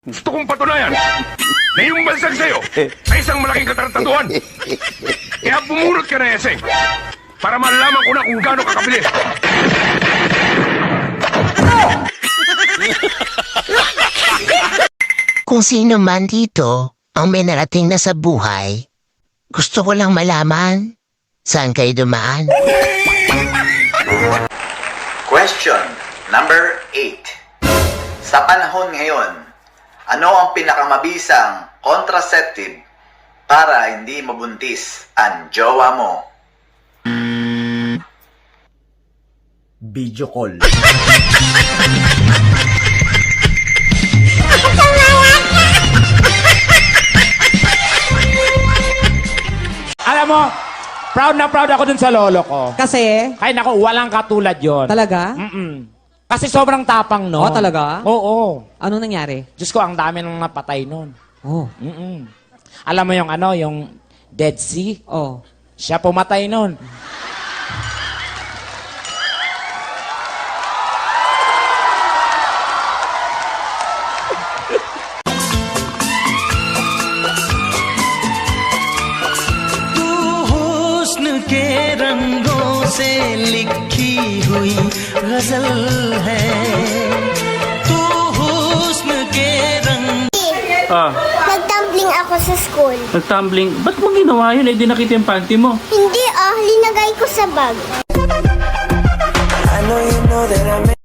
Gusto kong patunayan na yung bansag sa'yo ay isang malaking katarantatuhan. Kaya bumunot ka na, Eseng, para malalaman ko na kung gaano kakabilis. Kung sino man dito ang may narating na sa buhay, gusto ko lang malaman saan kayo dumaan. Question number 8. Sa panahon ngayon, ano ang pinakamabisang contraceptive para hindi mabuntis ang jowa mo? Video call. Alam mo, proud na proud ako dun sa lolo ko. Kasi? Ay nako, walang katulad yon. Talaga? Kasi sobrang tapang no. Oh, talaga? Oo. Ano nangyari? Diyos ko, ang dami nang napatay nun. Oh. Alam mo yung ano, yung Dead Sea? Oh. Siya pumatay nun. हुस्न के रंगों से लिखी हुई गजल है तू हुस्न के रंग Nagtumbling ako sa school. Nagtumbling? Ba't mo ginawa yun? Eh, di nakita yung panty mo. Hindi linagay ko sa bag. I know you know that I